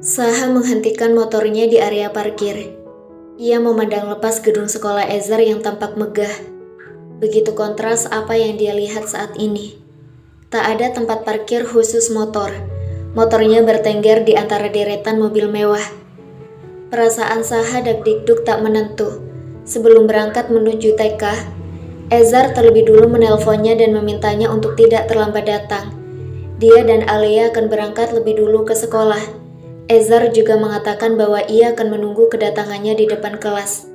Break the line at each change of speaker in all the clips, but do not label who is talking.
Saha menghentikan motornya di area parkir. Ia memandang lepas gedung sekolah Ezar yang tampak megah. Begitu kontras apa yang dia lihat saat ini. Tak ada tempat parkir khusus motor. Motornya bertengger di antara deretan mobil mewah. Perasaan Saha dak-dikduk tak menentu. Sebelum berangkat menuju TK, Ezar terlebih dulu menelponnya dan memintanya untuk tidak terlambat datang. Dia dan Alia akan berangkat lebih dulu ke sekolah. Ezar juga mengatakan bahwa ia akan menunggu kedatangannya di depan kelas.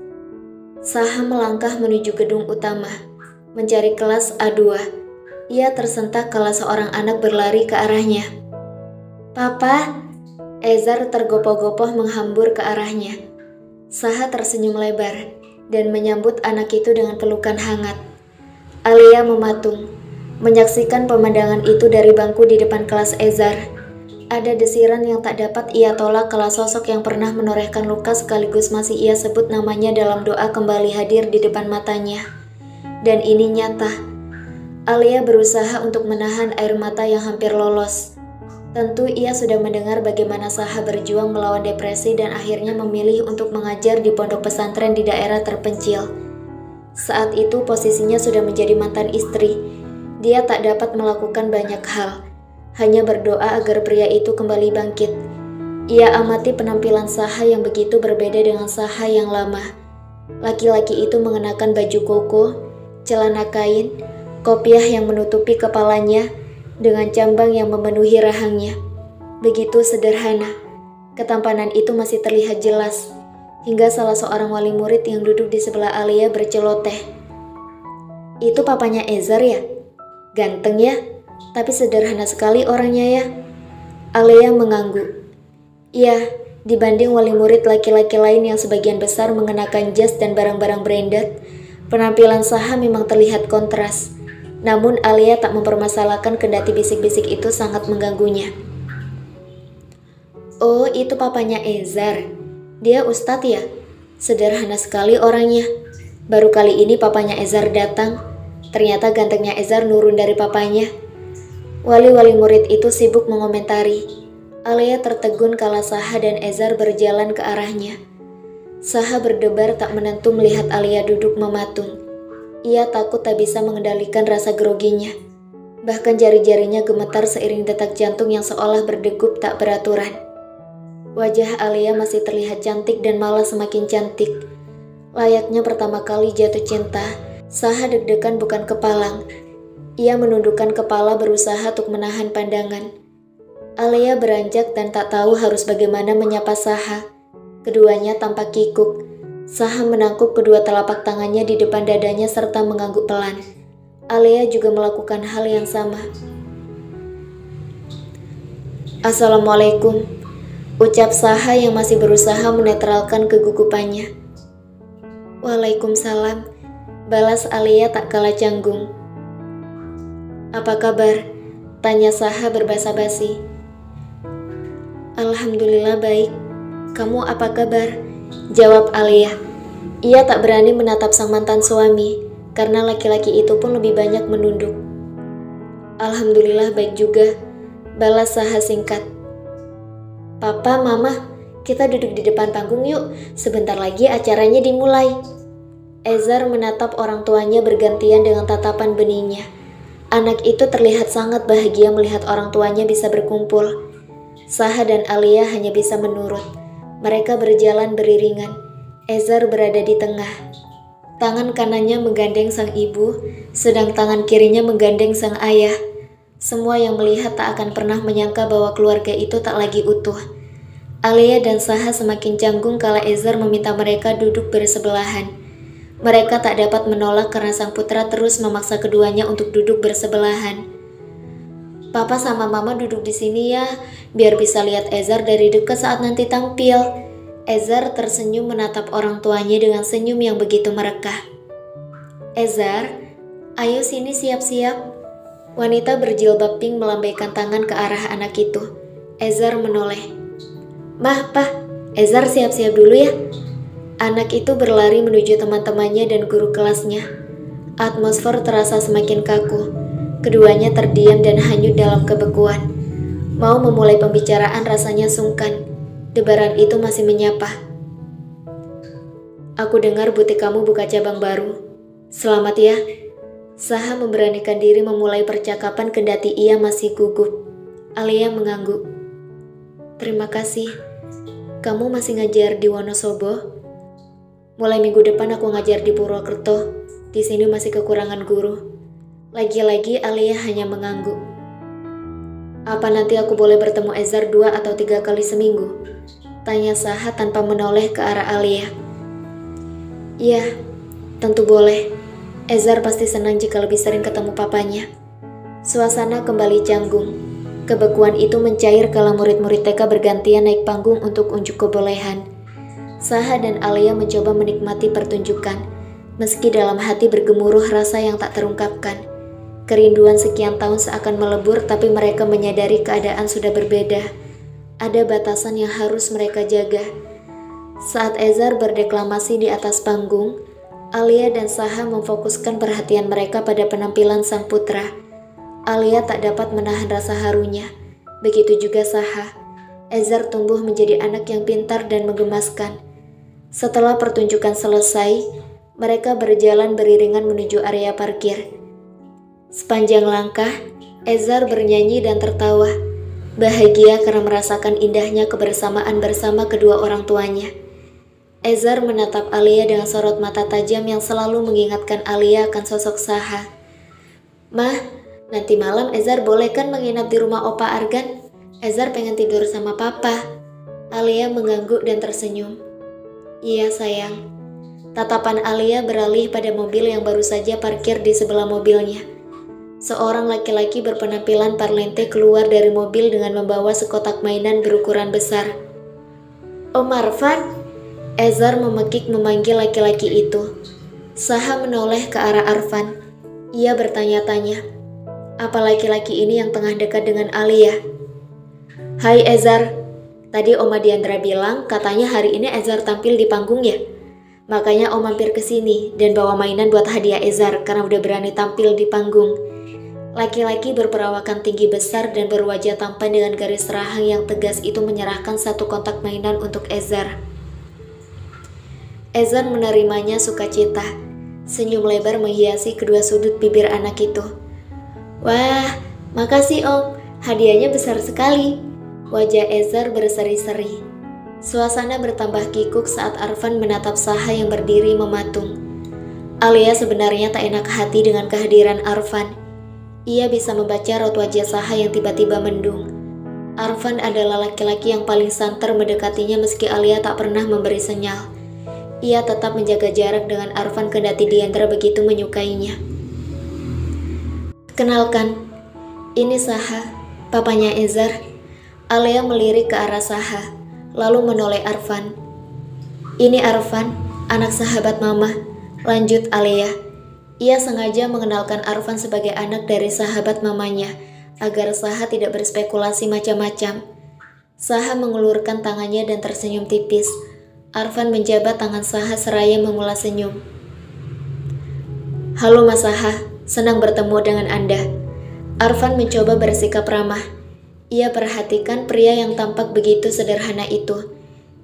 Saha melangkah menuju gedung utama, mencari kelas A2. Ia tersentak kala seorang anak berlari ke arahnya. "Papa!" Ezar tergopoh-gopoh menghambur ke arahnya. Saha tersenyum lebar dan menyambut anak itu dengan pelukan hangat. Alia mematung, menyaksikan pemandangan itu dari bangku di depan kelas Ezar. Ada desiran yang tak dapat ia tolak kala sosok yang pernah menorehkan luka sekaligus masih ia sebut namanya dalam doa kembali hadir di depan matanya. Dan ini nyata. Alia berusaha untuk menahan air mata yang hampir lolos. Tentu ia sudah mendengar bagaimana Saha berjuang melawan depresi dan akhirnya memilih untuk mengajar di pondok pesantren di daerah terpencil. Saat itu posisinya sudah menjadi mantan istri. Dia tak dapat melakukan banyak hal. Hanya berdoa agar pria itu kembali bangkit. Ia amati penampilan Saha yang begitu berbeda dengan Saha yang lama. Laki-laki itu mengenakan baju koko, celana kain, kopiah yang menutupi kepalanya, dengan cambang yang memenuhi rahangnya. Begitu sederhana. Ketampanan itu masih terlihat jelas, hingga salah seorang wali murid yang duduk di sebelah Alia berceloteh. "Itu papanya Ezar ya? Ganteng ya? Tapi sederhana sekali orangnya ya." Alia mengangguk. "Iya, dibanding wali murid laki-laki lain yang sebagian besar mengenakan jas dan barang-barang branded, penampilan Saha memang terlihat kontras. Namun Alia tak mempermasalahkan kendati bisik-bisik itu sangat mengganggunya." "Oh, itu papanya Ezar. Dia ustadz ya? Sederhana sekali orangnya. Baru kali ini papanya Ezar datang. Ternyata gantengnya Ezar nurun dari papanya." Wali-wali murid itu sibuk mengomentari. Alia tertegun kala Saha dan Ezar berjalan ke arahnya. Saha berdebar tak menentu melihat Alia duduk mematung. Ia takut tak bisa mengendalikan rasa groginya. Bahkan jari-jarinya gemetar seiring detak jantung yang seolah berdegup tak beraturan. Wajah Alia masih terlihat cantik dan malah semakin cantik. Layaknya pertama kali jatuh cinta, Saha deg-degan bukan kepalang. Ia menundukkan kepala berusaha untuk menahan pandangan. Alia beranjak dan tak tahu harus bagaimana menyapa Saha. Keduanya tampak kikuk. Saha menangkuk kedua telapak tangannya di depan dadanya serta mengangguk pelan. Alia juga melakukan hal yang sama. "Assalamualaikum," ucap Saha yang masih berusaha menetralkan kegugupannya. "Waalaikumsalam," balas Alia tak kalah canggung. "Apa kabar?" tanya Saha berbasa-basi. "Alhamdulillah baik. Kamu apa kabar?" jawab Alia. Ia tak berani menatap sang mantan suami, karena laki-laki itu pun lebih banyak menunduk. "Alhamdulillah baik juga," balas Saha singkat. "Papa, Mama, kita duduk di depan panggung yuk. Sebentar lagi acaranya dimulai." Ezar menatap orang tuanya bergantian dengan tatapan benihnya. Anak itu terlihat sangat bahagia melihat orang tuanya bisa berkumpul. Saha dan Alia hanya bisa menurut. Mereka berjalan beriringan. Ezar berada di tengah. Tangan kanannya menggandeng sang ibu, sedang tangan kirinya menggandeng sang ayah. Semua yang melihat tak akan pernah menyangka bahwa keluarga itu tak lagi utuh. Alia dan Saha semakin canggung kala Ezar meminta mereka duduk bersebelahan. Mereka tak dapat menolak karena sang putra terus memaksa keduanya untuk duduk bersebelahan. "Papa sama Mama duduk di sini ya, biar bisa lihat Ezar dari dekat saat nanti tampil." Ezar tersenyum menatap orang tuanya dengan senyum yang begitu merekah. "Ezar, ayo sini siap-siap." Wanita berjilbab pink melambaikan tangan ke arah anak itu. Ezar menoleh. "Mah, Pah, Ezar siap-siap dulu ya." Anak itu berlari menuju teman-temannya dan guru kelasnya. Atmosfer terasa semakin kaku. Keduanya terdiam dan hanyut dalam kebekuan. Mau memulai pembicaraan rasanya sungkan. Debaran itu masih menyapa. Aku dengar butik kamu buka cabang baru. Selamat ya. Saha memberanikan diri memulai percakapan kendati ia masih gugup. Alia mengangguk. Terima kasih. Kamu masih ngajar di Wonosobo? Mulai minggu depan aku ngajar di Purwokerto. Di sini masih kekurangan guru. Lagi-lagi Alia hanya mengangguk. Apa nanti aku boleh bertemu Ezar 2 atau 3 kali seminggu? Tanya Saha tanpa menoleh ke arah Alia. Iya, tentu boleh. Ezar pasti senang jika lebih sering ketemu papanya. Suasana kembali canggung. Kebekuan itu mencair kala murid-murid TK bergantian naik panggung untuk unjuk kebolehan. Saha dan Alia mencoba menikmati pertunjukan, meski dalam hati bergemuruh rasa yang tak terungkapkan. Kerinduan sekian tahun seakan melebur, tapi mereka menyadari keadaan sudah berbeda. Ada batasan yang harus mereka jaga. Saat Ezar berdeklamasi di atas panggung, Alia dan Saha memfokuskan perhatian mereka pada penampilan sang putra. Alia tak dapat menahan rasa harunya. Begitu juga Saha. Ezar tumbuh menjadi anak yang pintar dan menggemaskan. Setelah pertunjukan selesai, mereka berjalan beriringan menuju area parkir. Sepanjang langkah, Ezar bernyanyi dan tertawa. Bahagia karena merasakan indahnya kebersamaan bersama kedua orang tuanya. Ezar menatap Alia dengan sorot mata tajam yang selalu mengingatkan Alia akan sosok Saha. Mah, nanti malam Ezar boleh kan menginap di rumah Opa Argan? Ezar pengen tidur sama Papa. Alia mengangguk dan tersenyum. Iya sayang. Tatapan Alia beralih pada mobil yang baru saja parkir di sebelah mobilnya. Seorang laki-laki berpenampilan parlente keluar dari mobil dengan membawa sekotak mainan berukuran besar. Om Arfan? Ezar memekik memanggil laki-laki itu. Saha menoleh ke arah Arfan. Ia bertanya-tanya, apa laki-laki ini yang tengah dekat dengan Alia? Hai Ezar, tadi Oma Diandra bilang katanya hari ini Ezar tampil di panggung ya? Makanya Om mampir ke sini dan bawa mainan buat hadiah Ezar karena udah berani tampil di panggung. Laki-laki berperawakan tinggi besar dan berwajah tampan dengan garis rahang yang tegas itu menyerahkan satu kotak mainan untuk Ezar. Ezar menerimanya sukacita. Senyum lebar menghiasi kedua sudut bibir anak itu. Wah, makasih Om. Hadiahnya besar sekali. Wajah Ezar berseri-seri. Suasana bertambah kikuk saat Arfan menatap Saha yang berdiri mematung. Alia sebenarnya tak enak hati dengan kehadiran Arfan. Ia bisa membaca raut wajah Saha yang tiba-tiba mendung. Arfan adalah laki-laki yang paling santer mendekatinya meski Alia tak pernah memberi senyal. Ia tetap menjaga jarak dengan Arfan kendati Diandra begitu menyukainya. Kenalkan, ini Saha, papanya Ezar. Alia melirik ke arah Saha, lalu menoleh Arfan. Ini Arfan, anak sahabat Mama, lanjut Alia. Ia sengaja mengenalkan Arfan sebagai anak dari sahabat mamanya, agar Saha tidak berspekulasi macam-macam. Saha mengulurkan tangannya dan tersenyum tipis. Arfan menjabat tangan Saha seraya mengulas senyum. Halo Mas Saha, senang bertemu dengan Anda. Arfan mencoba bersikap ramah. Ia perhatikan pria yang tampak begitu sederhana itu.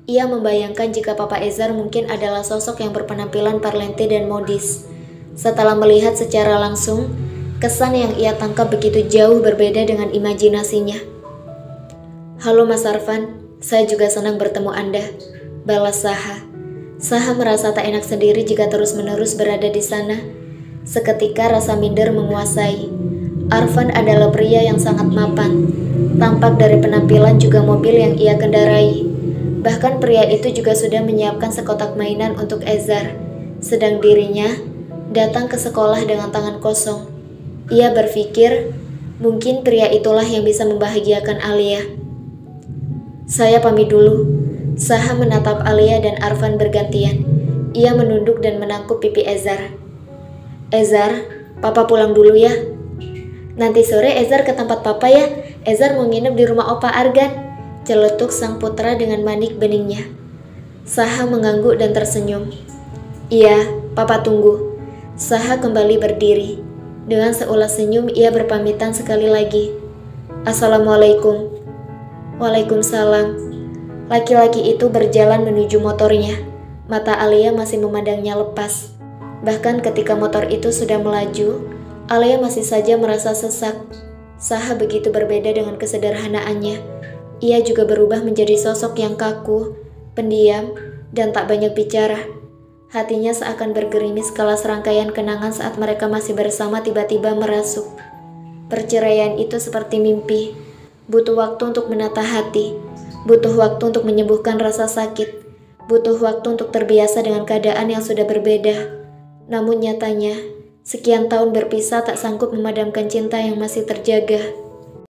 Ia membayangkan jika Papa Ezar mungkin adalah sosok yang berpenampilan parlente dan modis. Setelah melihat secara langsung, kesan yang ia tangkap begitu jauh berbeda dengan imajinasinya. Halo Mas Arfan, saya juga senang bertemu Anda. Balas Saha. Saha merasa tak enak sendiri jika terus-menerus berada di sana. Seketika rasa minder menguasai. Arfan adalah pria yang sangat mapan. Tampak dari penampilan juga mobil yang ia kendarai. Bahkan pria itu juga sudah menyiapkan sekotak mainan untuk Ezar. Sedang dirinya datang ke sekolah dengan tangan kosong. Ia berpikir, mungkin pria itulah yang bisa membahagiakan Alia. Saya pamit dulu. Saha menatap Alia dan Arfan bergantian. Ia menunduk dan menangkup pipi Ezar. Ezar, Papa pulang dulu ya. Nanti sore Ezar ke tempat Papa ya. Ezar mau nginep di rumah Opa Argan. Celetuk sang putra dengan manik beningnya. Saha mengangguk dan tersenyum. Iya, Papa tunggu. Saha kembali berdiri. Dengan seulas senyum ia berpamitan sekali lagi. Assalamualaikum. Waalaikumsalam. Laki-laki itu berjalan menuju motornya. Mata Alia masih memandangnya lepas. Bahkan ketika motor itu sudah melaju, Alia masih saja merasa sesak. Saha begitu berbeda dengan kesederhanaannya. Ia juga berubah menjadi sosok yang kaku, pendiam, dan tak banyak bicara. Hatinya seakan bergerimis kala serangkaian kenangan saat mereka masih bersama tiba-tiba merasuk. Perceraian itu seperti mimpi. Butuh waktu untuk menata hati. Butuh waktu untuk menyembuhkan rasa sakit. Butuh waktu untuk terbiasa dengan keadaan yang sudah berbeda. Namun nyatanya, sekian tahun berpisah tak sanggup memadamkan cinta yang masih terjaga.